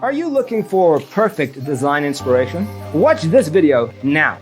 Are you looking for perfect design inspiration? Watch this video now.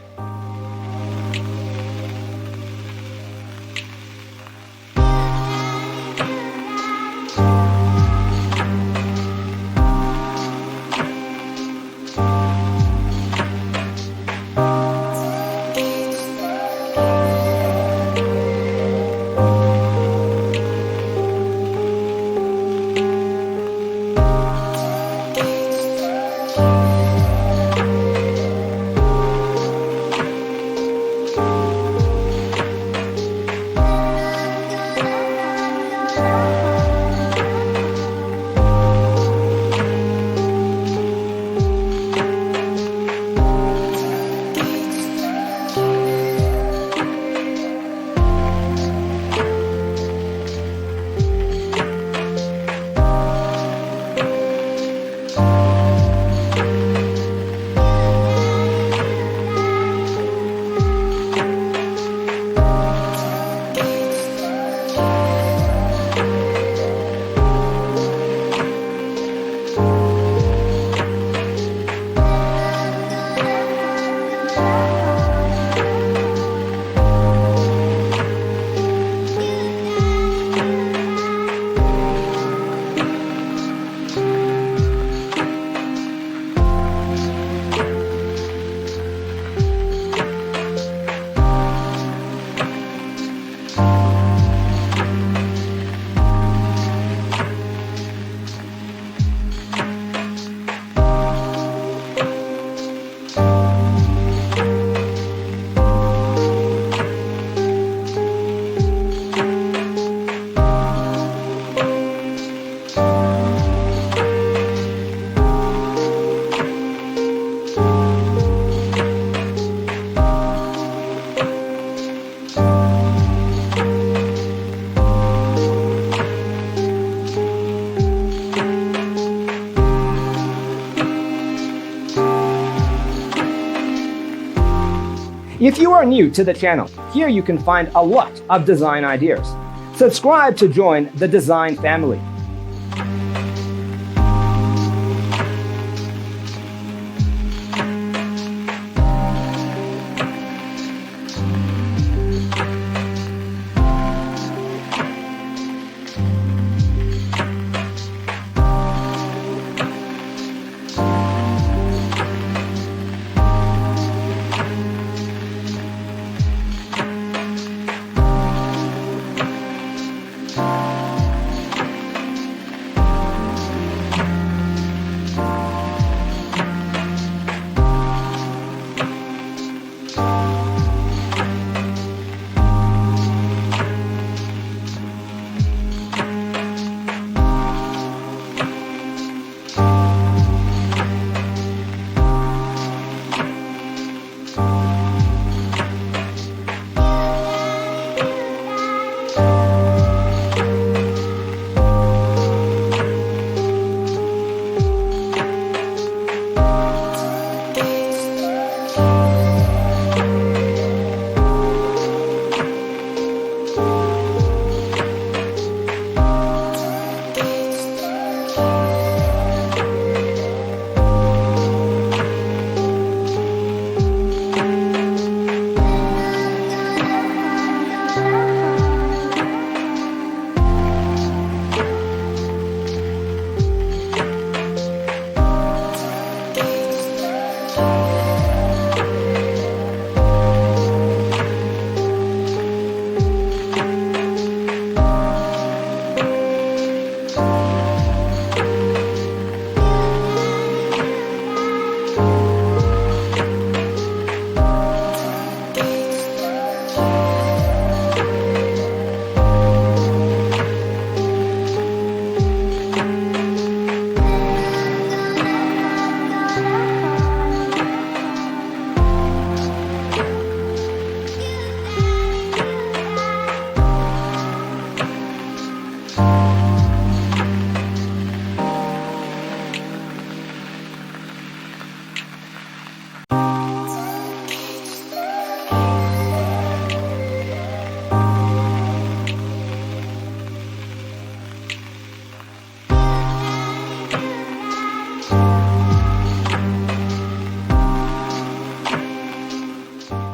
If you are new to the channel, here you can find a lot of design ideas. Subscribe to join the design family.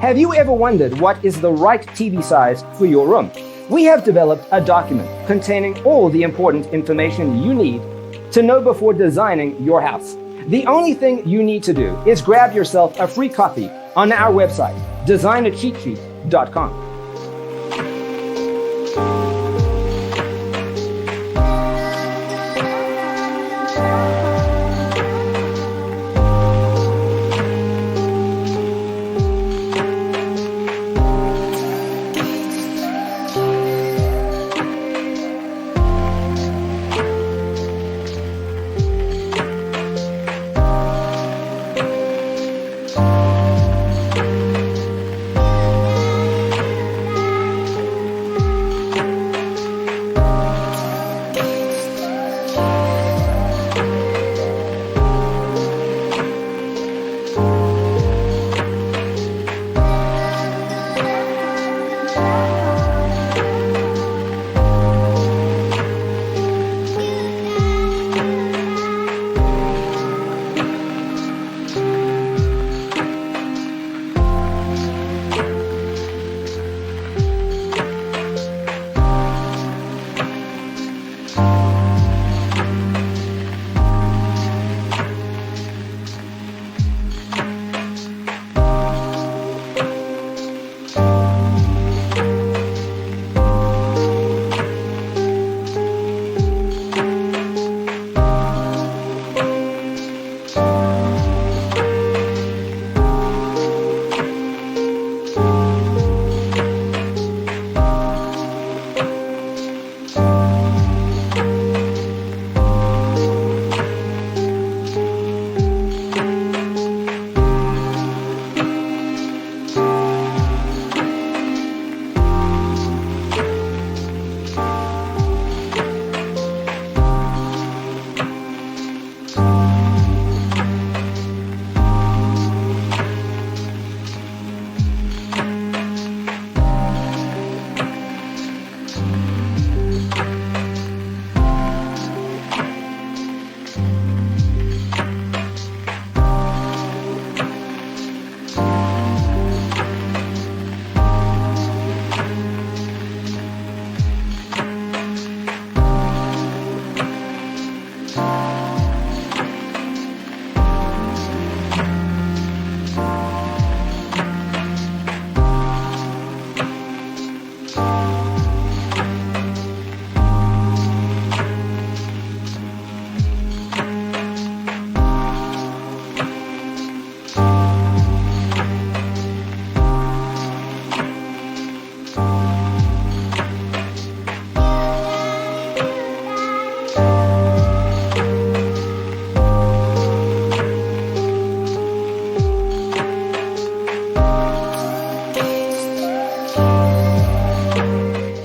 Have you ever wondered what is the right TV size for your room? We have developed a document containing all the important information you need to know before designing your house. The only thing you need to do is grab yourself a free copy on our website, designacheatsheet.com.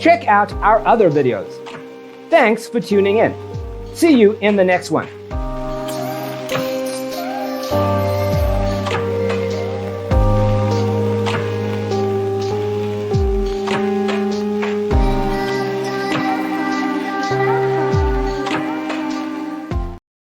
Check out our other videos. Thanks for tuning in. See you in the next one.